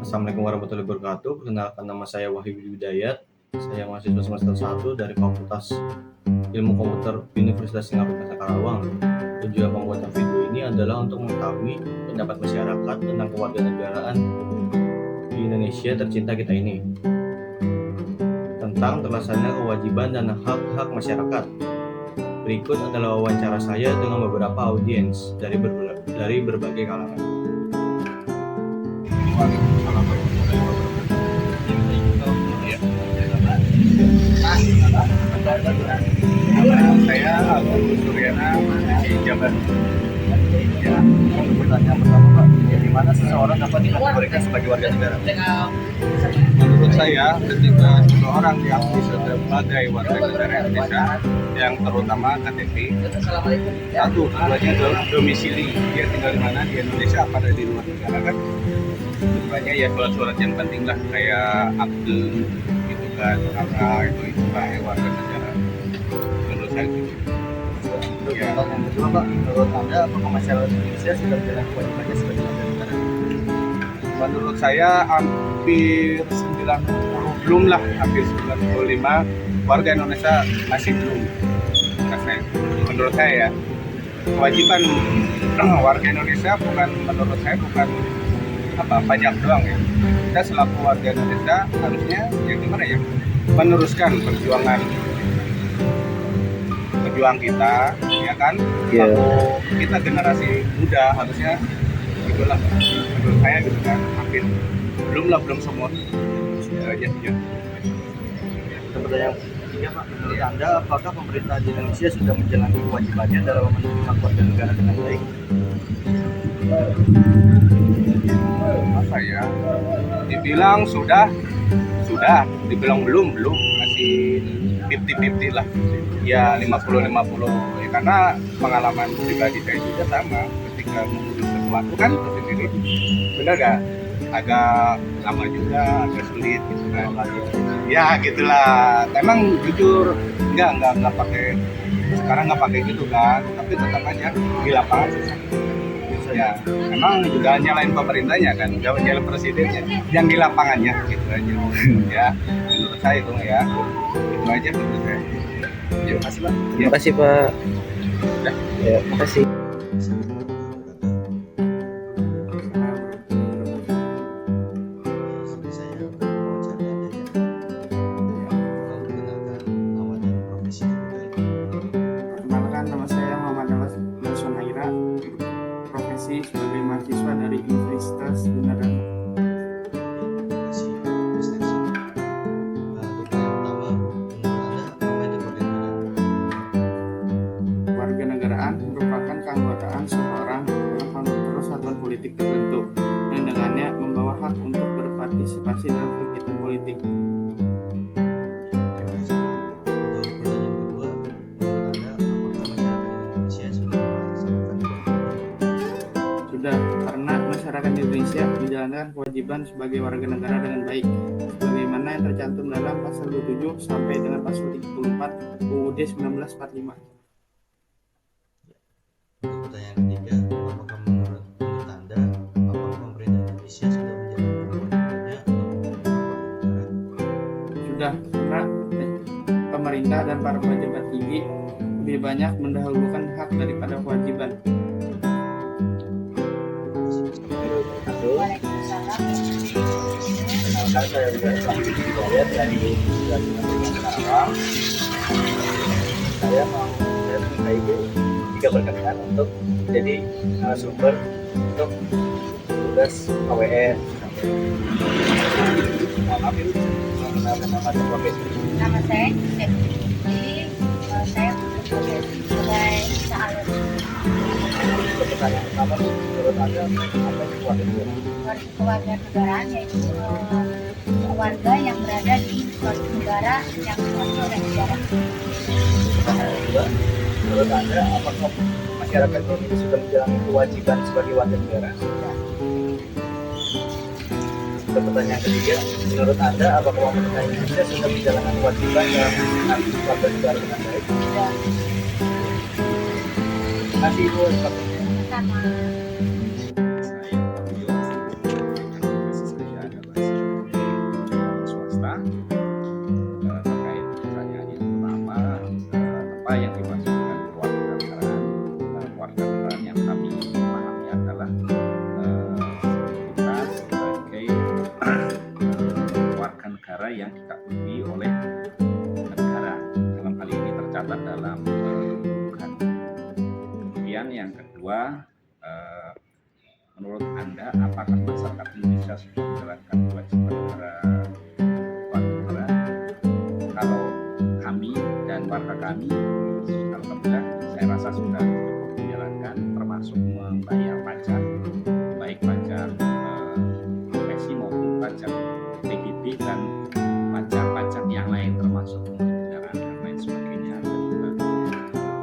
Assalamualaikum warahmatullahi wabarakatuh. Perkenalkan, nama saya Wahyu Hidayat. Saya mahasiswa semester 1 dari Fakultas Ilmu Komputer Universitas Singapura Karawang. Tujuan pembuatan video ini adalah untuk mengetahui pendapat masyarakat tentang kewarganegaraan di Indonesia tercinta kita ini, tentang terlaksananya kewajiban dan hak-hak masyarakat. Berikut adalah wawancara saya dengan beberapa audiens dari berbagai kalangan. Saya Agus Suryana di Jabar. Ya, pertanyaan pertama Pak, bagaimana seseorang dapat dikategorikan sebagai warga negara? Menurut saya, ketika seseorang diakui sebagai warga negara Indonesia, yang terutama KTP, satu, keduanya domisili, dia tinggal di mana di Indonesia, apa ada di luar negara kan? Keduanya ya surat-surat yang penting lah, kayak akte gitu kan, apa itu sebagai warga negara. Menurut saya gitu. Ya. Yang kedua Pak, menurut Anda apakah masyarakat Indonesia sudah menjalankan kewajibannya sebagai warga negara? Menurut saya hampir 90, belum lah, hampir 95 warga Indonesia masih belum. Karena menurut saya ya, kewajiban warga Indonesia bukan, menurut saya bukan pajak doang ya. Kita selaku warga Indonesia harusnya ya gimana ya, meneruskan perjuangan kita, ya kan? Kalau kita generasi muda harusnya itulah, menurut saya gitu kan, hampir belum semua. Aja. Pertanyaan ketiga Pak, menurut Anda apakah pemerintah di Indonesia sudah menjalani kewajibannya dalam memenuhi hak warga negara dengan baik? Apa ya? Dibilang sudah, dibilang belum, masih 50-50 lah. Ya 50-50 ya, karena pengalaman pribadi saya juga sama ketika mengurus sesuatu kan itu sendiri, benar gak? Agak lama juga, agak sulit gitu kan. Ya gitulah. Emang jujur enggak pakai, sekarang nggak pakai gitu kan, tapi tetap aja di lapangan susah. Ya emang juga nyalain pemerintahnya kan, jangan nyalain presidennya, yang di lapangannya gitu aja. Ya menurut saya itu ya, itu aja menurut saya. Terima kasih Pak. Terima kasih Pak. Ya, terima kasih. Perkenalkan, nama saya Muhammad Nelson Haira, profesi sebagai mahasiswa dari Universitas Gunadarma. Warganegaraan merupakan keanggotaan seseorang dalam kesatuan politik tertentu yang dengannya membawa hak untuk berpartisipasi dalam kegiatan politik. Sudah, karena masyarakat Indonesia menjalankan kewajiban sebagai warga negara dengan baik, sebagaimana yang tercantum dalam pasal 27 sampai dengan pasal 34 UUD 1945. Pertanyaan ketiga, apakah menurut Anda, apakah pemerintah Indonesia sudah menjalankan kewajibannya atau Sudah, karena pemerintah dan para pejabat tinggi lebih banyak mendahulukan hak daripada kewajiban. Kenalkan, saya Hidayat dari Karawang. Saya memiliki 3 perkenalkan untuk jadi sumber untuk tugas KWN. Maaf ini mengenalkan nama dan profesi. Nama saya Cek. Jadi saya berprofesi sebagai saalur. Pertanyaan pertama, menurut Anda apa itu Kewarganegaraan yaitu warga yang berada di suatu negara yang diwakili oleh negara. Pertanyaan kedua, menurut Anda apakah masyarakat Indonesia sudah menjalani kewajiban sebagai warga negara? Pertanyaan ketiga, menurut Anda apakah pemerintah Indonesia sudah menjalankan kewajiban dalam warga negara dengan baik? kasih Ibu. Sama. Saya Fabio, profesi saya adalah swasta. Terkait pertanyaan yang pertama, apa yang dimaksud dengan kewarganegaraan? Kewarganegaraan yang kami pahami adalah kita sebagai warga negara yang ditaati oleh negara. Dalam hal ini tercatat dalam bukan. Kemudian yang kedua, menurut Anda, apakah masyarakat Indonesia sudah menjalankan kewajiban negara? Kalau kami dan warga kami, alhamdulillah, saya rasa sudah cukup menjalankan, termasuk membayar pajak, baik pajak profesi maupun pajak PBB dan pajak-pajak yang lain, termasuk kendaraan dan lain sebagainya. Dan juga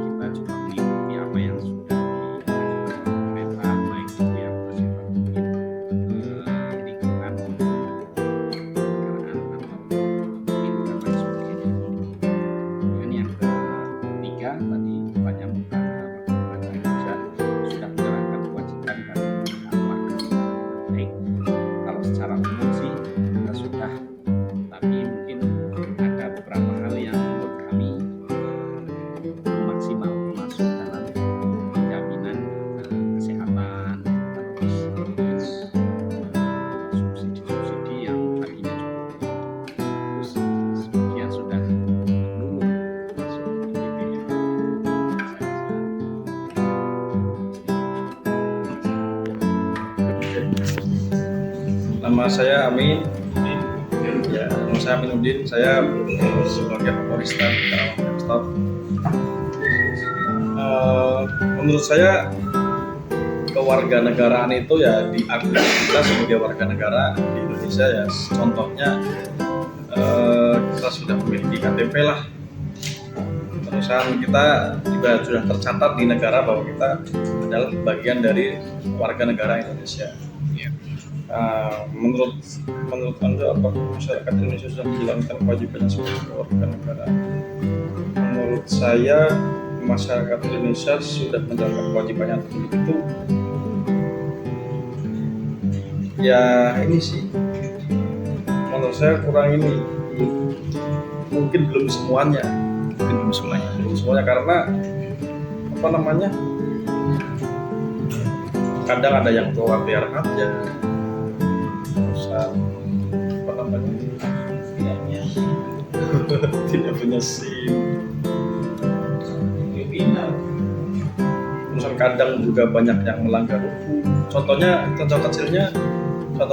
kita juga mengikuti apa yang sudah diajukan pemerintah, baik itu yang bersifat lingkungan maupun kendaraan atau dan lain sebagainya. Dan yang ketiga tadi banyak warga Indonesia sudah menjalankan kewajiban dan hak warga negara dengan baik. Kalau secara umum sih kita sudah, tapi mungkin ada beberapa hal yang menurut kami maksimal, masuk dalam jaminan kesehatan, terus subsidi-subsidi yang tadinya cukup, terus sebagian sudah dulu masuk IPB yang Nama saya Amin. Ya, nama saya Aminuddin. Saya sebagai Kapolresta Karawang Staf. Menurut saya kewarganegaraan itu ya diakui kita sebagai warga negara di Indonesia ya. Contohnya kita sudah memiliki KTP lah. Terusan kita juga sudah tercatat di negara bahwa kita adalah bagian dari warga negara Indonesia. Menurut Anda, apakah masyarakat Indonesia sudah menjalankan kewajibannya sebagai warga negara? Menurut saya, masyarakat Indonesia sudah menjalankan kewajibannya itu. Ya ini sih, menurut saya kurang ini. Mungkin belum semuanya. Belum semuanya karena apa namanya? Kadang ada yang keluar biar aja. Apa namanya, tidak punya SIM, terus kadang juga banyak yang melanggar hukum. Contoh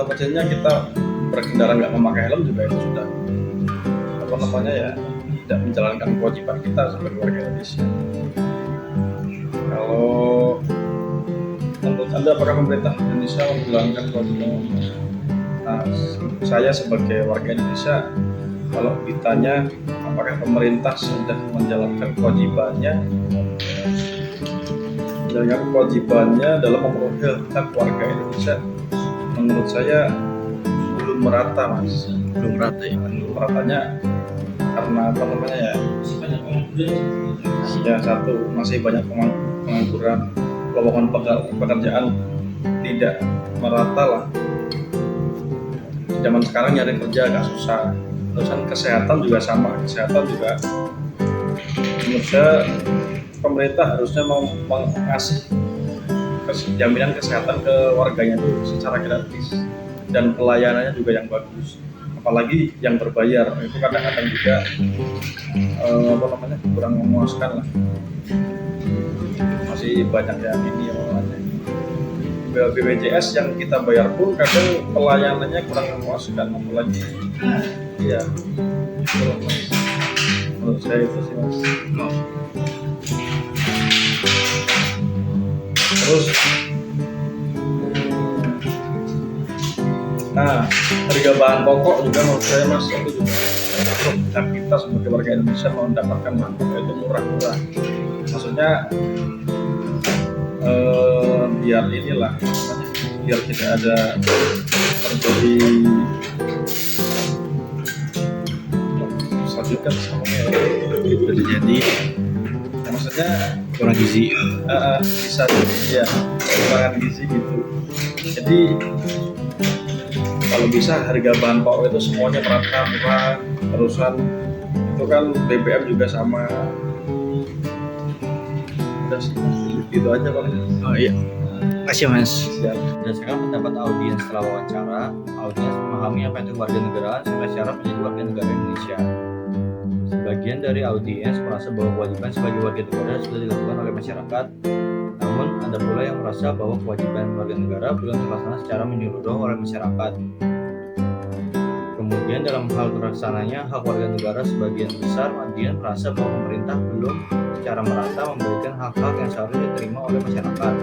kecilnya kita berkendara nggak memakai helm juga itu sudah apa namanya ya, tidak menjalankan kewajiban kita sebagai warga Indonesia. Kalau menurut Anda, apakah pemerintah Indonesia menjalankan kewajiban? Nah, saya sebagai warga Indonesia, kalau ditanya apakah pemerintah sudah menjalankan kewajibannya dalam memenuhi hak warga Indonesia, menurut saya belum merata, Mas. Belum merata ya. Belum meratanya karena apa namanya ya, satu masih banyak pengangguran, lowongan pekerjaan tidak merata lah. Zaman sekarang nyari kerja agak susah. Terusan kesehatan juga sama. Kesehatan juga menurut saya pemerintah harusnya mau mengasih jaminan kesehatan ke warganya itu secara gratis dan pelayanannya juga yang bagus. Apalagi yang berbayar itu kadang-kadang juga kurang memuaskan lah. Masih banyak yang ini BPJS yang kita bayar pun kadang pelayanannya kurang memuaskan, apalagi ya menurut saya itu sih, Mas. Terus harga bahan pokok juga menurut saya, Mas, itu juga hak kita sebagai warga Indonesia mau mendapatkan bahan pokok itu murah-murah. Maksudnya biar inilah, biar tidak ada terjadi jadi sebenarnya kurang gizi. bisa ya kekurangan gizi gitu. Jadi kalau bisa harga bahan pokok itu semuanya merata murah, terusan itu kan BBM juga sama. Udah sih, itu aja paling. Oh iya. Makasih Mas. Siap. Berdasarkan pendapat audiens setelah wawancara, audiens memahami apa itu warga negaraan serta syarat menjadi warga negara Indonesia. Sebagian dari audiens merasa bahwa kewajiban sebagai warga negara sudah dilakukan oleh masyarakat, namun ada pula yang merasa bahwa kewajiban warga negara belum terlaksana secara menyeluruh oleh masyarakat. Kemudian dalam hal terlaksananya hak warga negara, sebagian besar audiens merasa bahwa pemerintah belum secara merata memberikan hak-hak yang seharusnya diterima oleh masyarakat.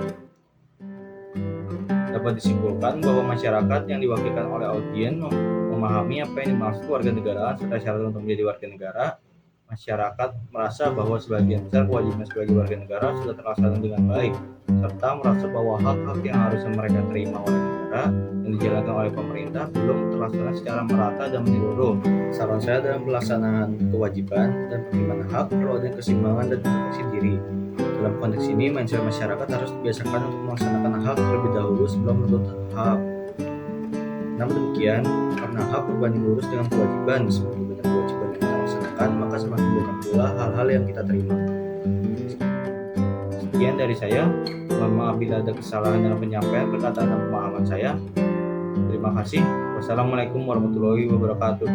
Dapat disimpulkan bahwa masyarakat yang diwakilkan oleh audiens memahami apa yang dimaksud warga negaraan serta syarat untuk menjadi warga negara. Masyarakat merasa bahwa sebagian besar kewajiban sebagai warga negara sudah terlaksana dengan baik, serta merasa bahwa hak-hak yang harusnya mereka terima oleh negara yang dijalankan oleh pemerintah belum terlaksana secara merata dan menyeluruh. Saran saya dalam pelaksanaan kewajiban dan penerimaan hak perlu ada keseimbangan dan introspeksi diri. Dalam konteks ini, mindset masyarakat harus dibiasakan untuk melaksanakan hak terlebih dahulu sebelum menuntut hak. Namun demikian, karena hak berbanding lurus dengan kewajiban, semakin banyak kewajiban yang kita laksanakan, maka semakin banyak pula hal-hal yang kita terima. Sekian dari saya. Mohon maaf bila ada kesalahan dalam penyampaian perkataan dan pemahaman saya. Terima kasih. Wassalamualaikum warahmatullahi wabarakatuh.